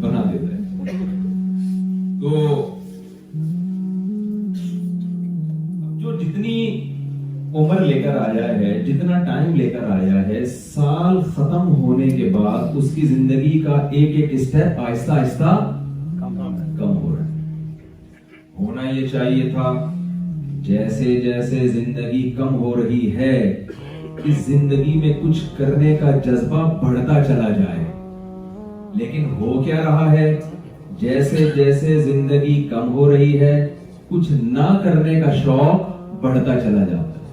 بنا دیتا ہے. تو جو جتنی عمر لے کر آیا ہے, جتنا ٹائم لے کر آیا ہے, سال ختم ہونے کے بعد اس کی زندگی کا ایک ایک اسٹیپ آہستہ آہستہ کم ہو رہا ہے. ہونا یہ چاہیے تھا جیسے جیسے زندگی کم ہو رہی ہے اس زندگی میں کچھ کرنے کا جذبہ بڑھتا چلا جائے, لیکن ہو کیا رہا ہے, جیسے جیسے زندگی کم ہو رہی ہے کچھ نہ کرنے کا شوق بڑھتا چلا جاتا ہے.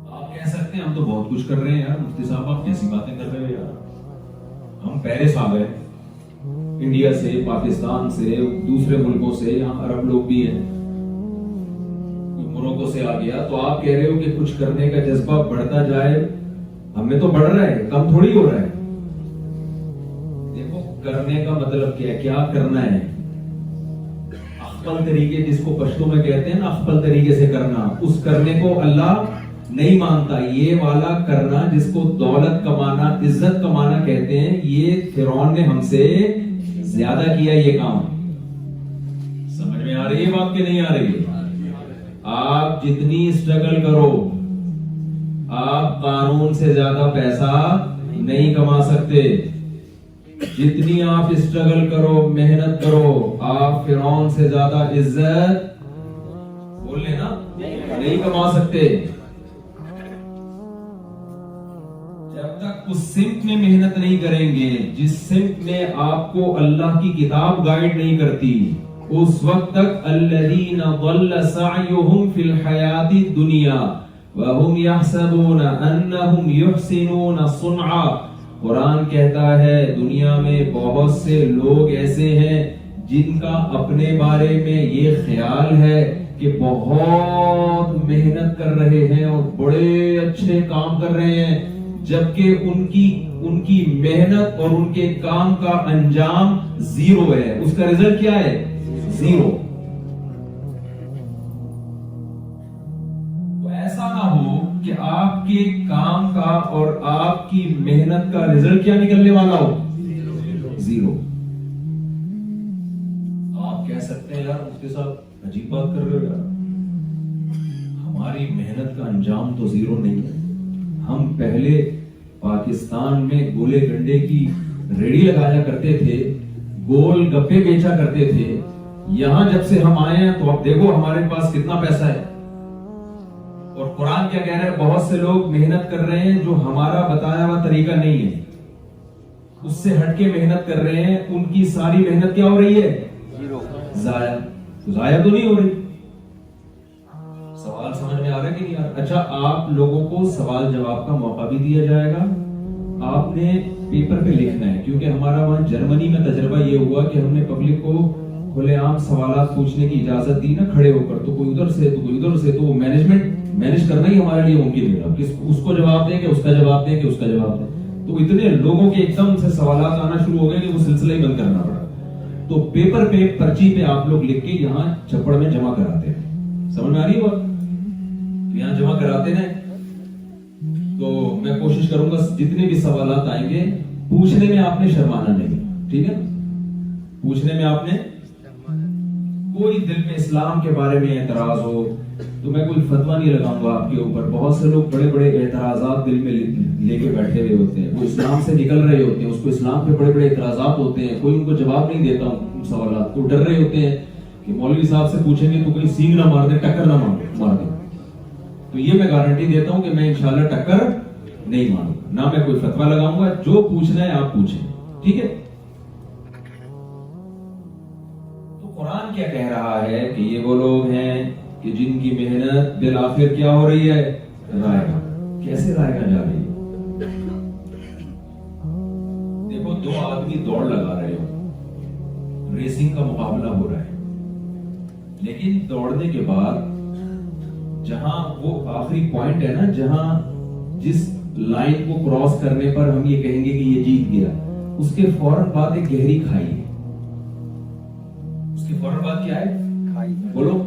آپ کہہ سکتے ہیں ہم تو بہت کچھ کر رہے ہیں یار, مفتی صاحب آپ کیسی باتیں کر رہے ہیں یار, ہم پیرس آ گئے انڈیا سے, پاکستان سے, دوسرے ملکوں سے, یہاں عرب لوگ بھی ہیں, موروکو سے آ گیا, تو آپ کہہ رہے ہو کہ کچھ کرنے کا جذبہ بڑھتا جائے, ہمیں تو بڑھ رہا ہے, کم تھوڑی ہو رہا ہے. دیکھو کرنے کا مطلب کیا ہے, کیا کرنا ہے, اخفل طریقے, جس کو پشتو میں کہتے ہیں نا اخفل طریقے سے کرنا, اس کرنے کو اللہ نہیں مانتا. یہ والا کرنا جس کو دولت کمانا, عزت کمانا کہتے ہیں, یہ فرعون نے ہم سے زیادہ کیا یہ کام. سمجھ میں آ رہی ہے بات کہ نہیں آ رہی ہے؟ آپ جتنی اسٹرگل کرو, آپ قانون سے زیادہ پیسہ نہیں کما سکتے. جتنی آپ اسٹرگل کرو, محنت کرو, آپ فرعون سے زیادہ عزت بول لیں نا نہیں کما سکتے. جب تک اس سمت میں محنت نہیں کریں گے جس سمت میں آپ کو اللہ کی کتاب گائیڈ نہیں کرتی, اس وقت تک الذین ضل سعیہم فی الحیات الدنیا وہم یحسبون انہم یحسنون صنعا. قرآن کہتا ہے دنیا میں بہت سے لوگ ایسے ہیں جن کا اپنے بارے میں یہ خیال ہے کہ بہت محنت کر رہے ہیں اور بڑے اچھے کام کر رہے ہیں, جبکہ ان کی محنت اور ان کے کام کا انجام زیرو ہے. اس کا رزلٹ کیا ہے؟ زیرو. تو ایسا نہ ہو کہ آپ کے کام کا اور آپ کی محنت کا رزلٹ کیا نکلنے والا ہو؟ زیرو. آپ کہہ سکتے ہیں یار مفتی صاحب عجیب بات کر رہے ہو یار, ہماری محنت کا انجام تو زیرو نہیں ہے. ہم پہلے پاکستان میں گولے گنڈے کی ریڑھی لگایا کرتے تھے, گول گپے بیچا کرتے تھے. یہاں جب سے ہم آئے ہیں تو اب دیکھو ہمارے پاس کتنا پیسہ ہے. اور قرآن کیا کہہ رہا ہے, بہت سے لوگ محنت کر رہے ہیں جو ہمارا بتایا ہوا طریقہ نہیں ہے, اس سے ہٹ کے محنت کر رہے ہیں. ان کی ساری محنت کیا ہو رہی ہے؟ ضائع. ضائع تو نہیں ہو رہی. سوال سمجھ میں آ رہا ہے کہ نہیں آ رہا؟ اچھا, آپ لوگوں کو سوال جواب کا موقع بھی دیا جائے گا. آپ نے پیپر پہ لکھنا ہے, کیونکہ ہمارا وہاں جرمنی میں تجربہ یہ ہوا کہ ہم نے پبلک کو کھلے عام سوالات پوچھنے کی اجازت دی نا, کھڑے ہو کر, تو کوئی ادھر سے تو کوئی ادھر سے, تو مینج کرنا ہی ہمارے لیے ممکن نہیں رہا. اس کو جواب دیں کہ اس کا جواب دیں کہ اس کا جواب دیں, تو اتنے لوگوں کے ایک دم سے سوالات آنا شروع ہو گئے کہ وہ سلسلہ ہی بند کرنا پڑا. تو پیپر پہ پرچی پہ آپ لوگ لکھ کے یہاں چھپڑ میں جمع کراتے ہیں. سمجھ میں آ رہی ہے بات؟ یہاں جمع کراتے ہیں. تو میں کوشش کروں گا جتنے بھی سوالات آئیں گے پوچھنے میں آپ نے شرمانا نہیں, ٹھیک ہے؟ پوچھنے میں آپ نے, کوئی دل میں اسلام کے بارے میں اعتراض ہو تو میں کوئی فتویٰ نہیں لگاؤں گا آپ کے اوپر. بہت سے لوگ بڑے بڑے اعتراضات دل میں لے کے بیٹھے ہوئے ہوتے ہیں, وہ اسلام سے نکل رہے ہوتے ہیں, اس کو اسلام پہ بڑے بڑے اعتراضات ہوتے ہیں, کوئی ان کو جواب نہیں دیتا ان سوالات کو, ڈر رہے ہوتے ہیں کہ مولوی صاحب سے پوچھیں گے تو کوئی سینگ نہ مار دے, ٹکر نہ مار دے. تو یہ میں گارنٹی دیتا ہوں کہ میں انشاءاللہ ٹکر نہیں ماروں گا, نہ میں کوئی فتویٰ لگاؤں گا. جو پوچھنا ہے آپ پوچھیں, ٹھیک ہے؟ تو قرآن کیا کہہ رہا ہے کہ یہ وہ لوگ ہیں کہ جن کی محنت بالآخر کیا ہو رہی ہے؟ رائگاں. کیسے رائگاں جا رہی ہے؟ دیکھو, دو آدمی دوڑ لگا رہے ہو, ریسنگ کا مقابلہ ہو رہا ہے, لیکن دوڑنے کے بعد جہاں وہ آخری پوائنٹ ہے نا, جہاں جس لائن کو کراس کرنے پر ہم یہ کہیں گے کہ یہ جیت گیا, اس کے فوراً بعد ایک گہری کھائی ہے. اس کے فوراً بعد کیا ہے؟ بولو.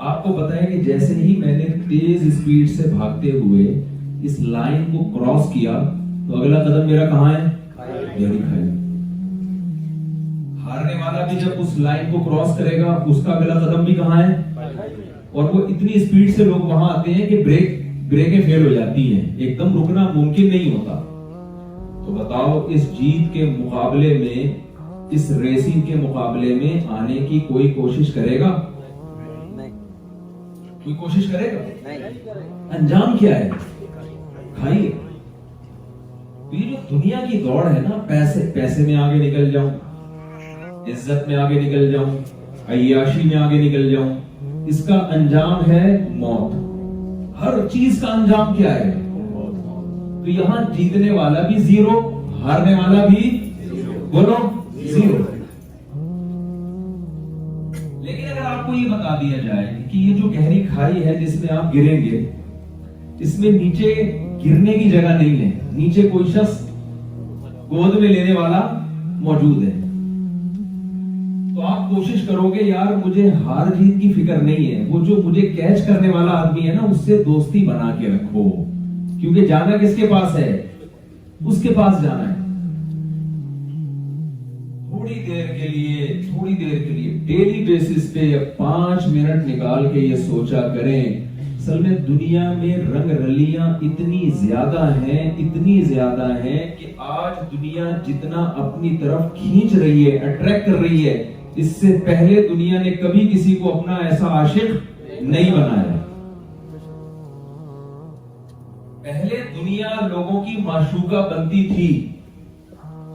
آپ کو پتا ہے کہ جیسے ہی میں نے تیز اسپیڈ سے بھاگتے ہوئے اس لائن کو کراس کیا تو اگلا قدم میرا کہاں ہے؟ گہری کھائی۔ ہارنے والا بھی جب اس لائن کو کراس کرے گا اس کا اگلا قدم بھی کہاں ہے؟ اور وہ اتنی اسپیڈ سے لوگ وہاں آتے ہیں کہ بریکیں فیل ہو جاتی ہیں، ایک دم رکنا ممکن نہیں ہوتا۔ تو بتاؤ اس جیت کے مقابلے میں، اس ریسنگ کے مقابلے میں آنے کی کوئی کوشش کرے گا؟ کوئی کوشش کرے گا؟ انجام کیا ہے؟ کھائیے۔ یہ جو دنیا کی دوڑ ہے نا، پیسے میں آگے نکل جاؤں، عزت میں آگے نکل جاؤں، عیاشی میں آگے نکل جاؤں، اس کا انجام ہے موت۔ ہر چیز کا انجام کیا ہے؟ تو یہاں جیتنے والا بھی زیرو، ہارنے والا بھی بولو زیرو۔ لیکن اگر آپ کو یہ بتا دیا جائے کہ یہ جو گہری کھائی ہے جس میں آپ گریں گے، اس میں نیچے گرنے کی جگہ نہیں ہے، نیچے کوئی شخص گود میں لینے والا موجود ہے، تو آپ کوشش کرو گے یار مجھے ہار جیت کی فکر نہیں ہے، وہ جو مجھے کیچ کرنے والا آدمی ہے نا اس سے دوستی بنا کے رکھو، کیونکہ جانا کس کے پاس ہے؟ اس کے پاس جانا ہے۔ تھوڑی دیر کے لیے ڈیلی بیسس پہ 5 منٹ نکال کے یہ سوچا کریں، اصل میں دنیا میں رنگ رلیاں اتنی زیادہ ہیں کہ آج دنیا جتنا اپنی طرف کھینچ رہی ہے، اٹریکٹ کر رہی ہے، اس سے پہلے دنیا نے کبھی کسی کو اپنا ایسا عاشق نہیں بنایا۔ پہلے دنیا لوگوں کی معشوقہ بنتی تھی،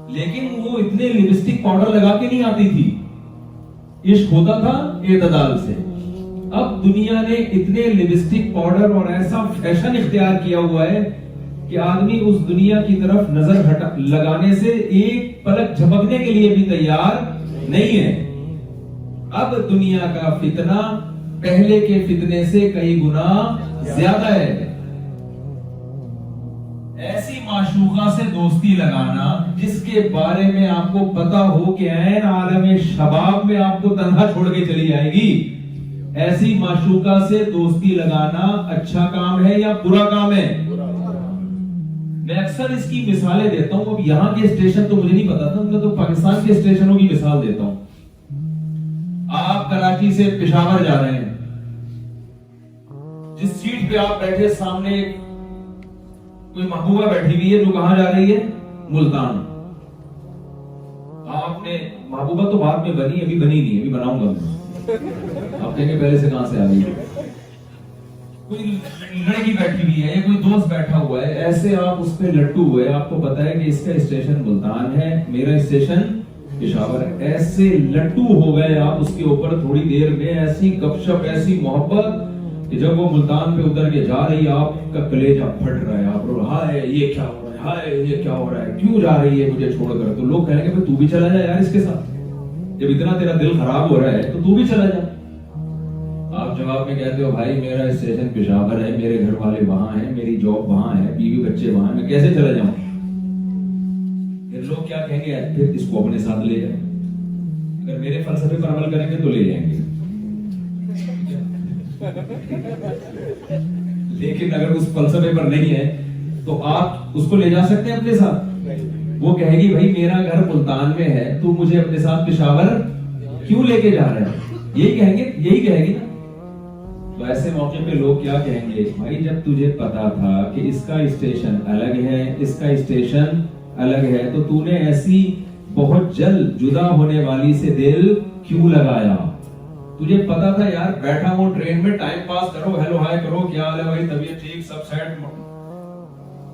لیکن وہ اتنے لپسٹک پاؤڈر لگا کے نہیں آتی تھی، عشق ہوتا تھا اعتدال سے۔ اب دنیا نے اتنے لپسٹک پاؤڈر اور ایسا فیشن اختیار کیا ہوا ہے کہ آدمی اس دنیا کی طرف نظر لگانے سے ایک پلک جھپکنے کے لیے بھی تیار نہیں ہے۔ اب دنیا کا فتنہ پہلے کے فتنے سے کئی گنا زیادہ ہے۔ ایسی معشوقہ سے دوستی لگانا جس کے بارے میں آپ کو پتا ہو کہ عین عالم شباب میں آپ کو تنہا چھوڑ کے چلی جائے گی، ایسی معشوقہ سے دوستی لگانا اچھا کام ہے یا برا کام ہے؟ میں اکثر اس کی مثالیں دیتا ہوں۔ اب یہاں کے اسٹیشن تو مجھے نہیں پتا تھا، میں تو پاکستان کے اسٹیشنوں کی مثال دیتا ہوں۔ آپ کراچی سے پشاور جا رہے ہیں، جس سیٹ پہ آپ بیٹھے سامنے کوئی محبوبہ بیٹھی ہوئی ہے جو کہاں جا رہی ہے؟ ملتان۔ آپ نے محبوبہ تو بعد میں بنی، ابھی بنی نہیں، ابھی بناؤں گا میں۔ آپ کہیں گے پہلے سے کہاں سے آ گئی؟ کوئی لڑکی بیٹھی ہوئی ہے یا کوئی دوست بیٹھا ہوا ہے، ایسے آپ اس پہ لٹو ہوئے، آپ کو پتا ہے کہ اس کا اسٹیشن ملتان ہے، میرا اسٹیشن پشاور ہے، ایسے لٹو ہو گئے آپ اس کے اوپر تھوڑی دیر میں، ایسی گپ شپ، ایسی محبت کہ جب وہ ملتان پہ اتر کے جا رہی ہے آپ کا کلیجہ پھٹ رہا ہے، آپ ہائے یہ کیا ہو رہا ہے، ہائے یہ کیا ہو رہا ہے، کیوں جا رہی ہے مجھے چھوڑ کر؟ تو لوگ کہیں گے تو بھی چلا جا یار اس کے ساتھ، جب اتنا تیرا دل خراب ہو رہا ہے تو بھی چلا جا۔ آپ جواب میں کہتے ہو بھائی میرا اسٹیشن پشاور ہے، میرے گھر والے وہاں ہیں، میری جاب وہاں ہے، بیوی بچے وہاں ہیں، میں کیسے چلا جاؤں؟ پھر لوگ کیا کہیں گے؟ پھر اس کو اپنے ساتھ لے جائیں، اگر میرے فلسفے پر عمل کریں گے تو لے جائیں گے، لیکن اگر اس فلسفے پر نہیں ہے تو آپ اس کو لے جا سکتے ہیں اپنے ساتھ۔ وہ کہے گی بھائی میرا گھر ملتان میں ہے، تو مجھے اپنے ساتھ پشاور کیوں لے کے جا رہا ہے؟ یہی کہے گی نا۔ تو ایسے موقع پہ لوگ کیا کہیں گے؟ بھائی جب تجھے پتا تھا کہ اس کا اسٹیشن الگ ہے، اس کا اسٹیشن الگ ہے، تو تو نے ایسی بہت جلد جدا ہونے والی سے دل کیوں لگایا؟ تجھے پتا تھا یار بیٹھا ہوں ٹرین میں، ٹائم پاس کرو، ہیلو ہائے کرو، کیا حال ہے بھائی، طبیعت ٹھیک، سب سیٹ،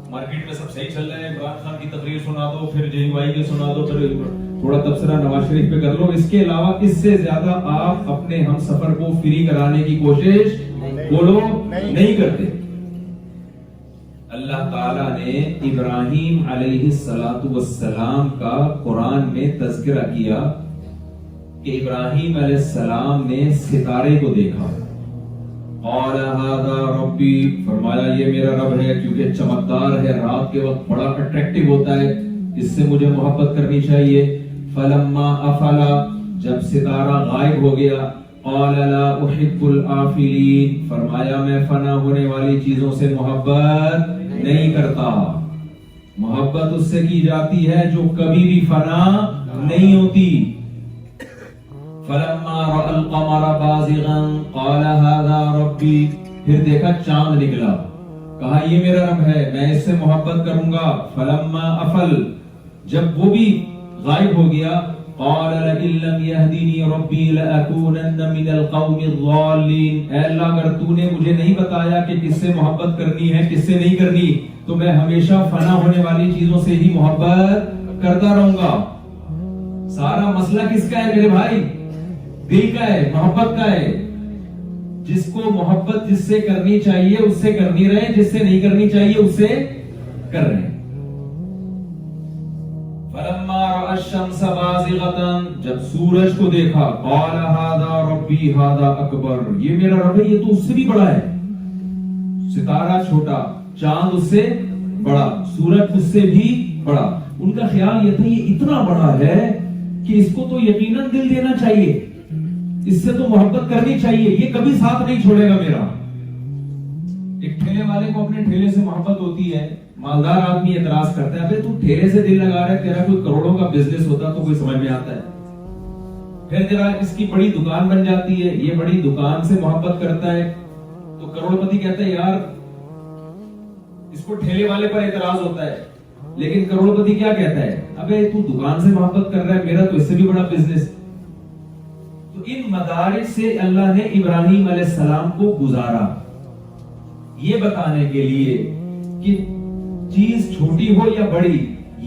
مارکیٹ میں سب صحیح چل رہے ہیں، عمران خان کی تقریر سنا دو، پھر جے وائی کی سنا دو، پھر تھوڑا تبصرہ نواز شریف پہ کر لو، اس کے علاوہ اس سے زیادہ آپ اپنے ہم سفر کو فری کرانے کی کوشش بولو نہیں کرتے۔ اللہ تعالیٰ نے ابراہیم علیہ السلام کا قرآن میں تذکرہ کیا کہ ابراہیم علیہ السلام نے ستارے کو دیکھا، قال ھذا ربی، فرمایا یہ میرا رب ہے، کیونکہ چمکدار ہے، رات کے وقت بڑا اٹریکٹیو ہوتا ہے، اس سے مجھے محبت کرنی چاہیے۔ فلما افلا، جب ستارہ غائب ہو گیا، قال لا احب الآفلین، فرمایا میں فنا ہونے والی چیزوں سے محبت نہیں کرتا، محبت اس سے کی جاتی ہے جو کبھی بھی فنا نہیں ہوتی۔ فلما رأى القمر بازغا قال هذا ربی، پھر دیکھا چاند نکلا، کہا یہ میرا رب ہے، میں اس سے محبت کروں گا۔ فلما افل، جب وہ بھی غائب ہو گیا، قال لئن لم يهدني ربي لأكونن من القوم الضالين، اے اللہ اگر تو نے مجھے نہیں بتایا کہ کس سے محبت کرنی ہے کس سے نہیں کرنی تو میں ہمیشہ فنا ہونے والی چیزوں سے ہی محبت کرتا رہوں گا۔ سارا مسئلہ کس کا ہے میرے بھائی؟ دل کا ہے، محبت کا ہے۔ جس کو محبت جس سے کرنی چاہیے اس سے کرنی رہے، جس سے نہیں کرنی چاہیے اس سے کر رہے ہیں۔ فلما رأى الشمس بازغة، جب سورج کو دیکھا، قال هذا ربی هذا اکبر، یہ میرا رب ہے، یہ تو اس سے بھی بڑا ہے۔ ستارہ چھوٹا، چاند اس سے بڑا، سورج اس سے بھی بڑا۔ ان کا خیال یہ تھا یہ اتنا بڑا ہے کہ اس کو تو یقیناً دل دینا چاہیے، اس سے تو محبت کرنی چاہیے، یہ کبھی ساتھ نہیں چھوڑے گا میرا۔ ایک ٹھیلے والے کو اپنے ٹھیلے سے محبت ہوتی ہے، مالدار آدمی اعتراض کرتا ہے، تو ٹھیلے سے دل لگا رہا ہے، تیرا کوئی کروڑوں کا بزنس ہوتا تو کوئی سمجھ میں آتا ہے۔ پھر تیرا اس کی بڑی دکان بن جاتی ہے، یہ بڑی دکان سے محبت کرتا ہے، تو کروڑ پتی کہتا ہے یار اس کو ٹھیلے والے پر اعتراض ہوتا ہے، لیکن کروڑ پتی کیا کہتا ہے، ابے تو دکان سے محبت کر رہا ہے، میرا تو اس سے بھی بڑا بزنس۔ تو ان مدارج سے اللہ نے ابراہیم علیہ السلام کو گزارا، یہ بتانے کے لیے کہ چیز چھوٹی ہو یا بڑی،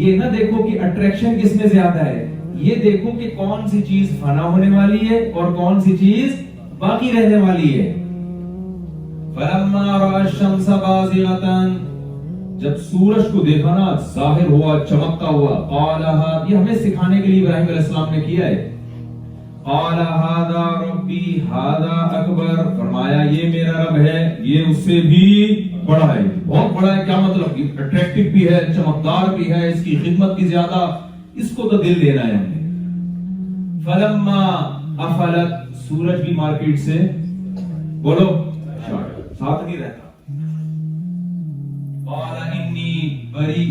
یہ نہ دیکھو کہ اٹریکشن کس میں زیادہ ہے، یہ دیکھو کہ کون سی چیز فنا ہونے والی ہے اور کون سی چیز باقی رہنے والی ہے۔ فلما رأى الشمس بازغة، جب سورج کو دیکھا نا ظاہر ہوا، چمکتا ہوا، قال یہ ہمیں سکھانے کے لیے ابراہیم علیہ السلام نے کیا ہے، قال هذا ربی هذا اکبر، فرمایا یہ میرا رب ہے، یہ اس سے بھی بڑا ہے، بہت بڑا ہے۔ کیا مطلب؟ اٹریکٹیو بھی ہے، چمکدار بھی ہے، اس کی خدمت بھی زیادہ، اس کو تو دل دینا ہے ہم نے۔ فلما افلت، سورج بھی مارکیٹ سے بولو ساتھ نہیں رہتا، قال انی بری،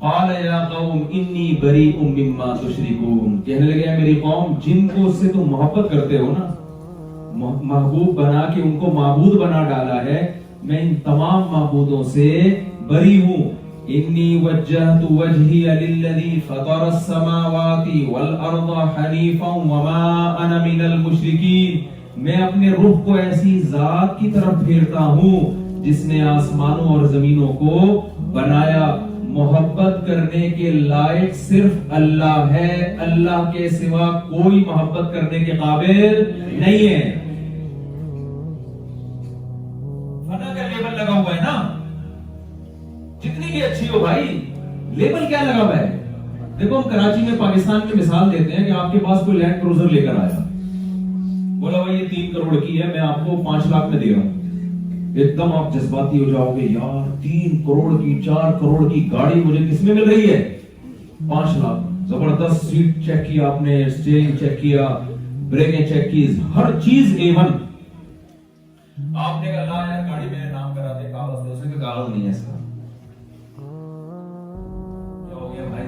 قال یا قوم انی بریء مما تشرکون، کہنے لگے میری قوم جن کو اس سے تم محبت کرتے ہو نا، محبوب بنا کے ان کو معبود بنا ڈالا ہے، میں ان تمام معبودوں سے بری ہوں۔ انی وجہت وجہی للذی فطر السماوات والارض حنیفا وما انا من المشرکین، میں اپنے رخ کو ایسی ذات کی طرف پھیرتا ہوں جس نے آسمانوں اور زمینوں کو بنایا۔ محبت کرنے کے لائق صرف اللہ ہے، اللہ کے سوا کوئی محبت کرنے کے قابل نہیں ہے۔ فنا کا لیبل لگا ہوا ہے نا، جتنی بھی اچھی ہو بھائی، لیبل کیا لگا ہوا ہے؟ دیکھو ہم کراچی میں پاکستان میں مثال دیتے ہیں کہ آپ کے پاس کوئی لینڈ کروزر لے کر آیا، بولا بھائی یہ 3 کروڑ کی ہے، میں آپ کو 5 لاکھ میں دے رہا ہوں، ایک دم آپ جذباتی ہو جاؤ گے، یار 3 کروڑ کی 4 کروڑ کی گاڑی مجھے کس میں مل رہی ہے؟ 5 لاکھ۔ زبردست سیٹ چیک کیا آپ نے، اسٹیئرنگ چیک کیا، بریکیں چیک کی، ہر چیز A1۔ آپ نے کہا لا یار گاڑی میرے نام کرا دے، کاغذ دے، اس نے کہا کاغذ نہیں ہے اس کا۔ کیا ہو گیا بھائی؟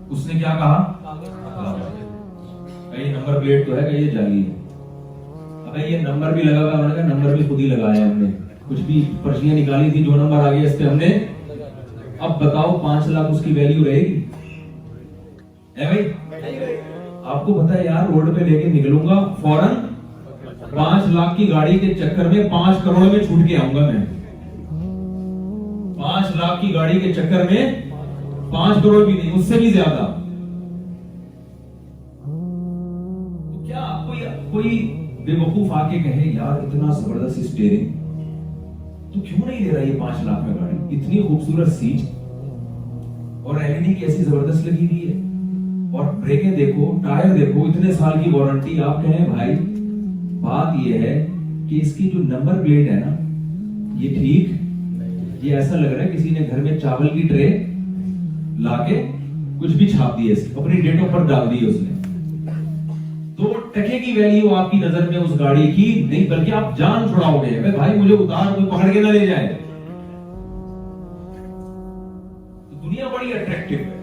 اس نے کیا کہا؟ کہیں نمبر پلیٹ تو ہے کہ یہ جعلی ہے؟ ابے یہ نمبر بھی لگا ہوا، انہوں نے کہا نمبر بھی خود ہی لگایا ہم نے، کچھ بھی پرچیاں نکالی تھی، جو نمبر آ گیا اس پہ ہم نے۔ اب بتاؤ 5 لاکھ اس کی ویلیو رہے گی؟ اے بھائی آپ کو پتا ہے یار روڈ پہ لے کے نکلوں گا فوراً 5 لاکھ کی گاڑی کے چکر میں 5 کروڑ میں چھوٹ کے آؤں گا میں۔ 5 لاکھ کی گاڑی کے چکر میں 5 کروڑ بھی نہیں، اس سے بھی زیادہ۔ تو کیا کوئی بے وقوف آ کے کہے یار اتنا زبردست اسٹیئرنگ تو کیوں نہیں لے رہا یہ 5 لاکھ میں گاڑی، اتنی خوبصورت سیٹ اور ایل ای ڈی کی ایسی زبردست لگی ہوئی ہے، اور بریکیں دیکھو، ٹائر دیکھو، اتنے سال کی وارنٹی، آپ کہیں بھائی بات یہ ہے کہ اس کی جو نمبر پلیٹ ہے نا یہ ٹھیک، یہ ایسا لگ رہا ہے کسی نے گھر میں چاول کی ٹرے لا کے کچھ بھی چھاپ دی ہے، اپنی ڈیٹ آف برتھ ڈال دی ہے اس نے۔ 2% کی ویلیو آپ کی نظر میں اس گاڑی کی نہیں، بلکہ آپ جان چھڑاؤ گے، بھائی مجھے اتار، کوئی پکڑ کے نہ لے جائے۔ دنیا بڑی اٹریکٹیو ہے،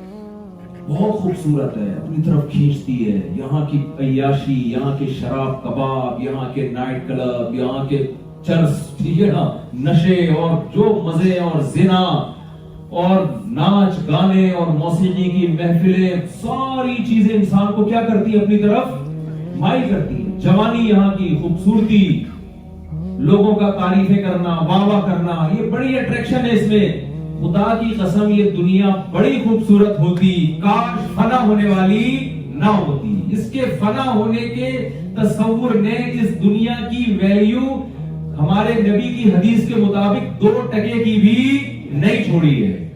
بہت خوبصورت ہے، اپنی طرف کھینچتی ہے، یہاں کی عیاشی، یہاں کے شراب کباب، یہاں کے نائٹ کلب، یہاں کے چرس، ٹھیک ہے نا، نشے اور جو مزے اور زنا اور ناچ گانے اور موسیقی کی محفلیں، ساری چیزیں انسان کو کیا کرتی ہیں، اپنی طرف مائل کرتی ہیں۔ جوانی یہاں کی خوبصورتی، لوگوں کا تعریفیں کرنا، واہ واہ کرنا، یہ بڑی اٹریکشن ہے اس میں۔ خدا کی قسم یہ دنیا بڑی خوبصورت ہوتی کاش فنا ہونے والی نہ ہوتی۔ اس کے فنا ہونے کے تصور نے اس دنیا کی ویلیو ہمارے نبی کی حدیث کے مطابق 2% کی بھی نہیں چھوڑی ہے۔